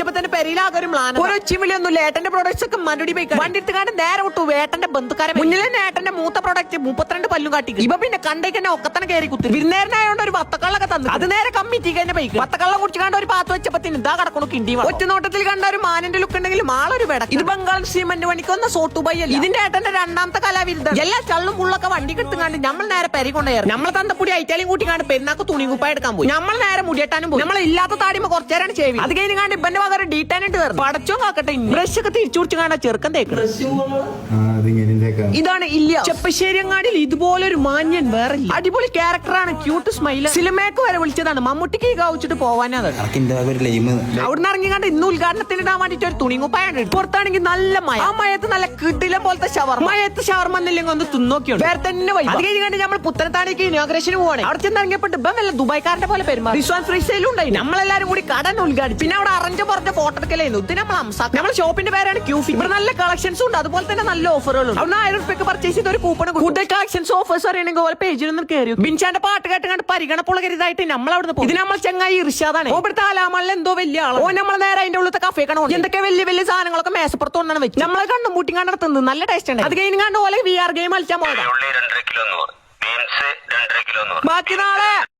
വെച്ചപ്പോ തന്നെ പെരയിലാകെ ഒരു പ്ലാൻ ഒരു ഉച്ചിവിളിയൊന്നുമില്ല. ഏട്ടന്റെ പ്രൊഡക്ട്സ് ഒക്കെ മറുപടി പോയി വണ്ടി എടുത്തുകാണ്ട് നേരെ വിട്ടു ഏട്ടന്റെ ബന്ധുക്കാരെ മുന്നിൽ തന്നെ ഏട്ടന്റെ മൂത്ത പ്രൊഡക്റ്റ് 32 പല്ലും കാട്ടി. ഇപ്പൊ പിന്നെ കണ്ടേക്ക് തന്നെ ഒക്കത്തന്നെ കയറി കുത്തി വിരുന്നേരനായോണ്ട് ഒരു വത്തക്കള്ളൊക്കെ തന്നു. അത് നേരെ കമ്മിറ്റി തന്നെ പോയി വത്തക്കള്ള കുടിച്ച് കണ്ട ഒരു പാത്ത് വെച്ചപ്പത്തിന് ഇതാ കിടക്കണു കിണ്ടി. ഒറ്റ നോട്ടത്തിൽ കണ്ട ഒരു മാനിന്റെ ലുക്ക് ഉണ്ടെങ്കിൽ ആളൊരു വേട. ഇത് ബംഗാൾ സിമെന്റ് പണിക്കൊന്ന സോട്ടുബയ്യല്ല. ഇതിന്റെ ഏട്ടന്റെ രണ്ടാമത്തെ കലാവിരുദ്ധം. എല്ലാ ചള്ളും പുള്ളൊക്കെ വണ്ടി കിട്ടുകാണ്ട് നമ്മൾ നേരെ പെരി കൊണ്ടുപോയി നമ്മൾ തന്തപ്പൊടി ഐറ്റാലും കൂട്ടിക്കാണ്ട് പെരുന്നാക്ക് തുണി കുപ്പായ എടുക്കാൻ പോയി. നമ്മൾ നേരെ മുടിയെട്ടാനും പോയി. നമ്മൾ ഇല്ലാത്ത താടിമ കുറച്ചേരാണ് ചെയ്യും. അത് കഴിഞ്ഞ് കണ്ട് ഇപ്പന്റെ പകരം ഡീറ്റാനായിട്ട് കയറും. പടച്ചോ കാക്കട്ടെ ബ്രഷ് ഒക്കെ തിരിച്ചു കുടിച്ച് കാണാൻ ചെറുക്കൻ തേക്കണം. ഇതാണ് ഇല്ല ചെപ്പശ്ശേരിയങ്ങാടിയിൽ ഇതുപോലെ ഒരു മാന്യൻ വേറെ അടിപൊളി ക്യാരക്ടറാണ്. Cute smile. സിനിമയ്ക്ക് വരെ വിളിച്ചതാണ്. മമ്മൂട്ടിക്ക് കാവിച്ചിട്ട് പോവാനാണ്. അവിടുന്ന് ഇറങ്ങിക്കാണ്ട് ഇന്ന് ഉദ്ഘാടനത്തിന് ഇടാൻ വേണ്ടിട്ട് ഒരു തുണിങ്ങുപ്പായാണ്. പുറത്താണെങ്കിൽ നല്ല മഴ. ആ മഴയത്ത് നല്ല കിട്ടില പോലത്തെ ഷവർ. മഴയത്ത് ഷവർമ എന്നില്ലെങ്കിൽ ഒന്ന് തിന്നോക്കിയാണ് വേറെ തന്നെ. അത് കഴിഞ്ഞ് നമ്മൾ പുത്തനത്താണിക്ക് ഇനോഗ്രേഷന് പോവാണ്. അവിടെ ചെന്ന് ഇറങ്ങിയപ്പോൾ ഇപ്പം വല്ല ദുബായ്ക്കാരന്റെ പോലെ പെരുമാറി. റിസ്വാൻ ഫ്രീ സ്റ്റൈലും ഉണ്ടായി. നമ്മളെല്ലാരും കൂടി കടൻ ഉദ്ഘാടിച്ചു. പിന്നെ അവിടെ അറഞ്ച് പുറത്തെ ഫോട്ടോ എടുക്കലായിരുന്നു. ഇത് നമ്മൾ ഷോപ്പിന്റെ പേരാണ് ക്യൂഫി. ഇവിടെ നല്ല കളക്ഷൻസും ഉണ്ട്. അതുപോലെ തന്നെ നല്ല ഓഫറുകളും. അവിടെ 1000 രൂപയ്ക്ക് പർച്ചേസ് ചെയ്ത ഒരു കൂപ്പൺ കൂടുതൽ കളക്ഷൻസ് ഓഫേഴ്സ് അറിയണമെങ്കിൽ പോലെ പേജിൽ നിന്ന് കയറി ബിൻചാന്റെ പാട്ട് കേട്ട് പരിഗണപ്പുള്ള കരുതായിട്ട് നമ്മൾ അവിടെ പോകും. ഇത് നമ്മൾ ചെങ്ങായി ഇർഷാദാണ്. ഇവിടുത്തെ ആലാമല്ല എന്തോ വലിയ ആളോ. നമ്മൾ നേരെ അതിന്റെ ഉള്ളത്തെ കഫേ കാണും. എന്തൊക്കെ വലിയ വലിയ സാധനങ്ങളൊക്കെ മേശപ്പുറത്ത് കൊണ്ടാണ് വെച്ച് നമ്മളെ കണ്ടും മുട്ടി കണ്ടെത്തുന്നത്. നല്ല ടേസ്റ്റ് ഉണ്ട്. അത് കഴിഞ്ഞ് കണ്ട് പോലെ VR ഗെയിം കളിച്ചാൽ പോയത്. ബാക്കി നാളെ